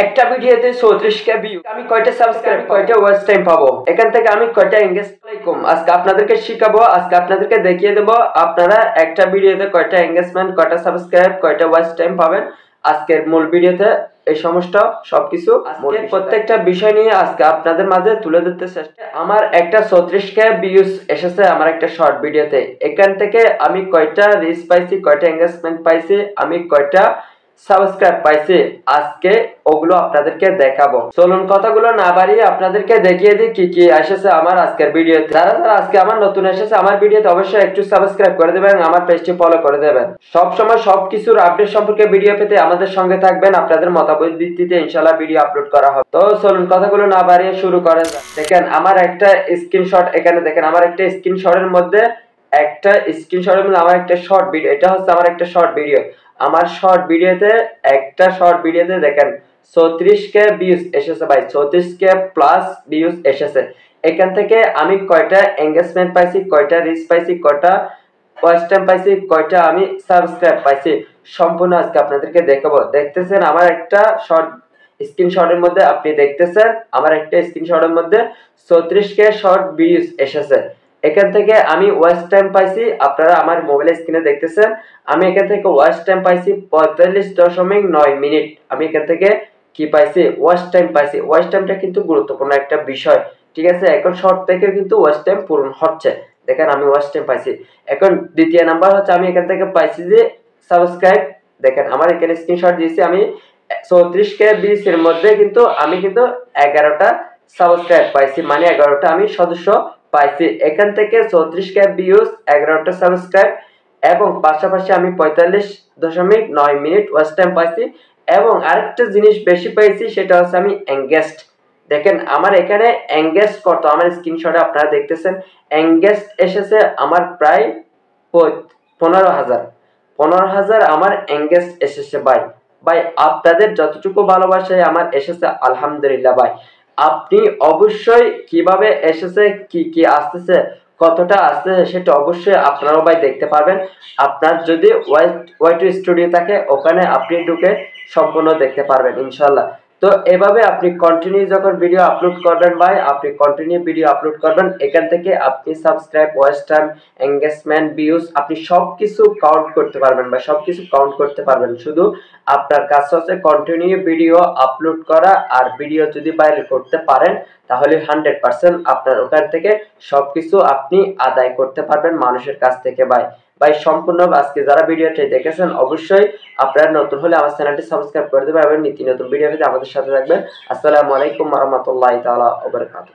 একটা ভিডিওতে 34কে ভিউ, আমি কয়টা সাবস্ক্রাইব, কয়টা ওয়াচ টাইম পাবো, এখান থেকে আমি কয়টা এঙ্গেজ। আসসালামু আলাইকুম, আজকে আপনাদেরকে শিখাবো, আজকে আপনাদেরকে দেখিয়ে দেবো আপনারা একটা ভিডিওতে কয়টা এঙ্গেজমেন্ট, কয়টা সাবস্ক্রাইব, কয়টা ওয়াচ টাইম পাবেন। আজকের মূল ভিডিওতে এই সমস্ত সবকিছু আজকে প্রত্যেকটা বিষয় নিয়ে আজকে আপনাদের মাঝে তুলে ধরতে চেষ্টা। আমার একটা 34কে ভিউজ এসেছে আমার একটা শর্ট ভিডিওতে, এখান থেকে আমি কয়টা রিচ পাইছি, কয়টা এঙ্গেজমেন্ট পাইছি, আমি কয়টা সাবস্ক্রাইব পাইছি, আজকে ওগুলো আপনাদেরকে দেখাবো। চলুন কথাগুলো না বাড়িয়ে আপনাদেরকে দেখিয়ে দিই কি কি এসেছে আমার আজকের ভিডিওতে। যারা যারা আজকে আমার নতুন এসেছে আমার ভিডিওতে অবশ্যই একটু সাবস্ক্রাইব করে দেবেন, আমার পেজটি ফলো করে দেবেন। সব সময় সবকিছুর আপডেট সম্পর্কে ভিডিও পেতে আমাদের সঙ্গে থাকবেন। আপনাদের মতামত ভিত্তিতে ইনশাআল্লাহ ভিডিও আপলোড করা হবে। তো চলুন কথাগুলো না বাড়িয়ে শুরু করা যাক। দেখেন আমার একটা স্ক্রিনশট, এখানে দেখেন আমার একটা স্ক্রিনশটের মধ্যে আমার একটা শর্ট ভিডিও, এটা হচ্ছে আমার একটা শর্ট ভিডিও। আমার শর্ট ভিডিওতে একটা শর্ট ভিডিওতে দেখেন 34কে ভিউজ এসেছে ভাই, 34কে প্লাস ভিউজ এসেছে। এখান থেকে আমি কয়টা এঙ্গেজমেন্ট পাইছি, কয়টা রিচ পাইছি, কয়টা ওয়াচ টাইম পাইছি, কয়টা আমি সাবস্ক্রাইব পাইছি, সম্পূর্ণ আজকে আপনাদেরকে দেখাবো। দেখতেছেন আমার একটা শর্ট স্ক্রিনশটের মধ্যে, আপনি দেখতেছেন আমার একটা স্ক্রিনশটের মধ্যে 34কে শর্ট ভিউজ এসেছে। এখান থেকে আমি ওয়াচ টাইম পাইছি, আপনারা আমার মোবাইল স্ক্রিনে দেখতেছেন, আমি এখান থেকে ওয়াচ টাইম পাইছি 45.9 মিনিট। আমি এখান থেকে কি পাইছি, ওয়াচ টাইম পাইছি। ওয়াচ টাইমটা কিন্তু গুরুত্বপূর্ণ একটা বিষয়, ঠিক আছে? এখন শর্ট থেকে কিন্তু ওয়াচ টাইম পূরণ হচ্ছে। দেখেন আমি ওয়াচ টাইম পাইছি। এখন দ্বিতীয় নাম্বার হচ্ছে আমি এখান থেকে পাইছি যে সাবস্ক্রাইব। দেখেন আমার এখানে স্ক্রিনশট দিয়েছি, আমি 34কে ভিউজ এর মধ্যে কিন্তু আমি কিন্তু 11টা সাবস্ক্রাইব পাইছি, মানে 11টা আমি সদস্য পাইছি। এখান থেকে 34কে ভিউজ, 11টা সাবস্ক্রাইব এবং পাশাপাশি আমি 45.9 মিনিট ওয়াচ টাইম পাইছি। এবং আরেকটা জিনিস বেশি পাইছি, সেটা হচ্ছে আমি এঙ্গেজড। দেখেন আমার এখানে এঙ্গেজড কত, আমার স্ক্রিনশটে আপনারা দেখতেছেন এঙ্গেজড এসেছে আমার প্রায় 15,000 আমার এঙ্গেজড এসেছে ভাই। ভাই আপনাদের যতটুকু ভালোবাসায় আমার এসেছে আলহামদুলিল্লাহ ভাই। আপনি অবশ্যই কিভাবে এসেছে, কি কি আসতেছে, কতটা আসতেছে, সেটা অবশ্যই আপনারাও ভাই দেখতে পারবেন। আপনার যদি ওয়াই2 স্টুডিও থাকে ওখানে আপনি ঢুকে সম্পূর্ণ দেখতে পারবেন ইনশাআল্লাহ। তো এভাবে আপনি কন্টিনিউ যখন ভিডিও আপলোড করবেন ভাই, আপনি কন্টিনিউ ভিডিও আপলোড করবেন, এখান থেকে আপনি subscribe, watch time, engagement, views আপনি সবকিছু কাউন্ট করতে পারবেন ভাই, সবকিছু কাউন্ট করতে পারবেন। শুধু আপনার কাজ হচ্ছে কন্টিনিউ ভিডিও আপলোড করা, আর ভিডিও যদি ভাইরাল করতে পারেন তাহলে 100% আপনার ওখান থেকে সবকিছু আপনি আদায় করতে পারবেন মানুষের কাছ থেকে ভাই। ভাই সম্পূর্ণ আজকে যারা ভিডিওটি দেখেছেন অবশ্যই আপনারা নতুন হলে আমার চ্যানেলটি সাবস্ক্রাইব করে দেবেন এবং নিত্য নতুন ভিডিও পেতে আমাদের সাথে থাকবেন। আসসালামু আলাইকুম ওয়া রাহমাতুল্লাহি তাআলা ওয়া বারাকাতুহু।